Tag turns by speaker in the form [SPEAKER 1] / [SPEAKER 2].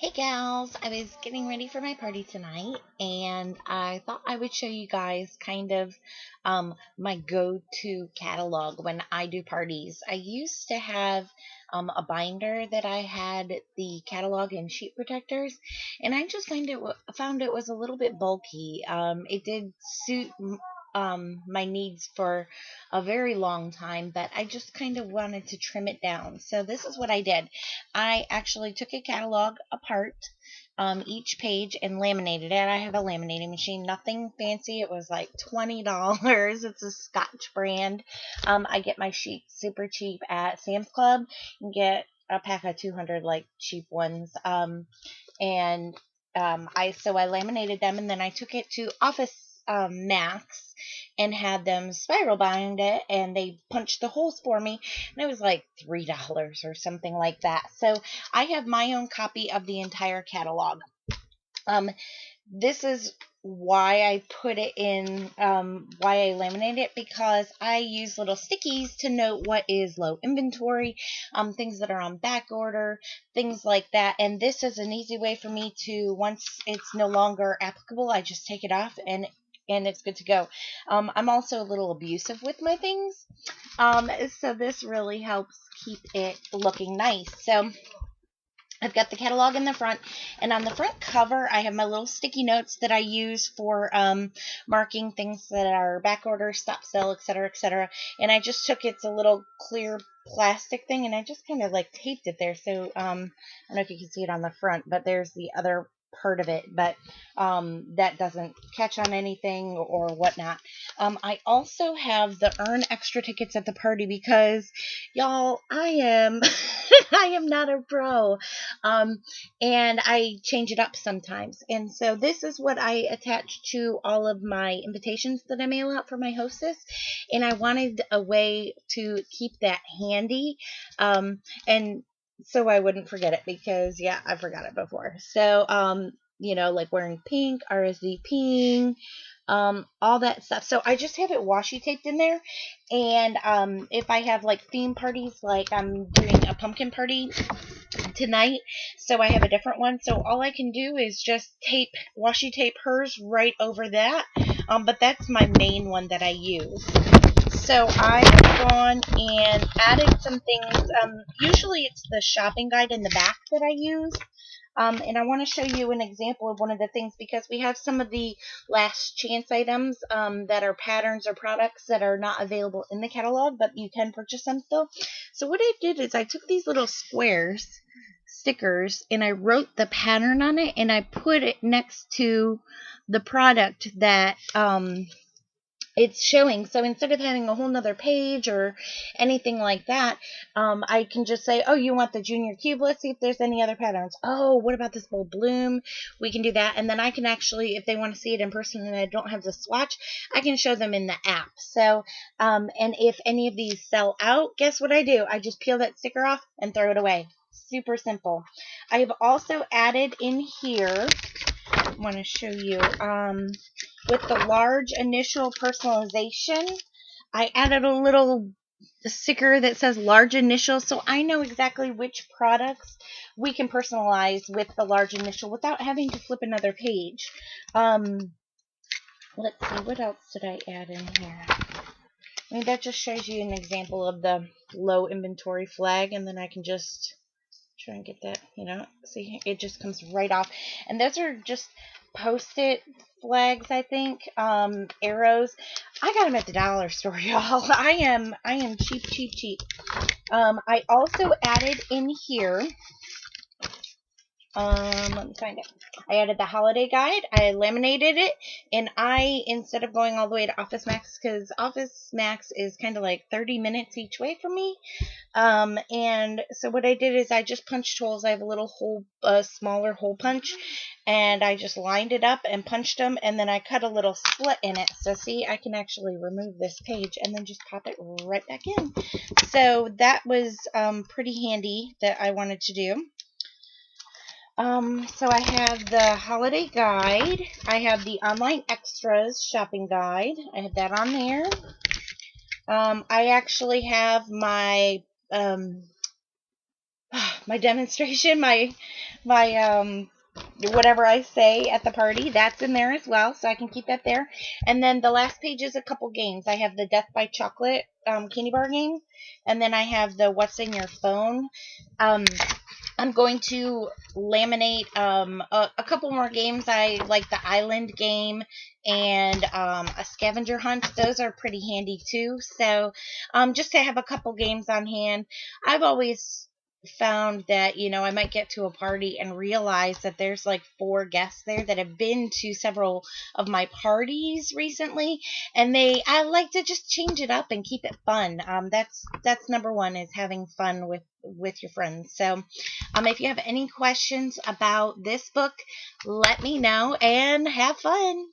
[SPEAKER 1] Hey gals, I was getting ready for my party tonight and I thought I would show you guys kind of my go-to catalog when I do parties. I used to have a binder that I had the catalog and sheet protectors, and I just found it was a little bit bulky. It did suit my needs for a very long time, but I just kind of wanted to trim it down. So this is what I did. I actually took a catalog apart, each page, and laminated it. I have a laminating machine, nothing fancy. It was like $20. It's a Scotch brand. I get my sheets super cheap at Sam's Club. You can get a pack of 200 like cheap ones. And I laminated them, and then I took it to Office Max and had them spiral bind it, and they punched the holes for me, and it was like $3 or something like that. So I have my own copy of the entire catalog. This is why I put it in, why I laminate it, because I use little stickies to note what is low inventory, things that are on back order, things like that. And this is an easy way for me to, once it's no longer applicable, I just take it off and it's good to go. I'm also a little abusive with my things, so this really helps keep it looking nice. So I've got the catalog in the front, and on the front cover, I have my little sticky notes that I use for marking things that are back order, stop sale, etc., etc. And I just took it's a little clear plastic thing, and I just kind of like taped it there. So I don't know if you can see it on the front, but there's the other part of it, but that doesn't catch on anything or whatnot. I also have the earn extra tickets at the party because, y'all, I am I am not a pro, and I change it up sometimes. And so this is what I attach to all of my invitations that I mail out for my hostess, and I wanted a way to keep that handy, and so I wouldn't forget it, because yeah, I forgot it before. So like wearing pink, RSVPing, all that stuff. So I just have it washi taped in there. And if I have like theme parties, like I'm doing a pumpkin party tonight, so I have a different one. So all I can do is just washi tape hers right over that. But that's my main one that I use. So I have gone and added some things. Usually it's the shopping guide in the back that I use. And I want to show you an example of one of the things, because we have some of the last chance items that are patterns or products that are not available in the catalog, but you can purchase them still. So what I did is I took these little stickers, and I wrote the pattern on it, and I put it next to the product that it's showing. So instead of having a whole nother page or anything like that, I can just say, oh, you want the Junior Cube? Let's see if there's any other patterns. Oh, what about this Bold Bloom? We can do that. And then I can actually, if they want to see it in person and I don't have the swatch, I can show them in the app. So, and if any of these sell out, guess what I do? I just peel that sticker off and throw it away. Super simple. I have also added in here, I want to show you, with the large initial personalization, I added a little sticker that says large initial, so I know exactly which products we can personalize with the large initial without having to flip another page. Let's see, what else did I add in here? I mean, that just shows you an example of the low inventory flag, and then I can just try and get that, see, it just comes right off. And those are just Post-it flags, I think, arrows. I got them at the dollar store, y'all. I am cheap. I also added in here, let me find it. I added the holiday guide. I laminated it, and instead of going all the way to Office Max, because Office Max is kind of like 30 minutes each way from me, and so what I did is I just punched holes. I have a little smaller hole punch, and I just lined it up and punched them, and then I cut a little slit in it. So see, I can actually remove this page and then just pop it right back in. So that was pretty handy that I wanted to do. So I have the holiday guide. I have the online extras shopping guide. I have that on there. I actually have my my demonstration, my whatever I say at the party, that's in there as well, so I can keep that there. And then the last page is a couple games. I have the Death by Chocolate candy bar game, and then I have the What's in Your Phone. Um, I'm going to laminate a couple more games. I like the Island game and a scavenger hunt. Those are pretty handy too. So just to have a couple games on hand. I've always found that, I might get to a party and realize that there's like four guests there that have been to several of my parties recently, and I like to just change it up and keep it fun. That's number one, is having fun with your friends. So if you have any questions about this book, let me know and have fun.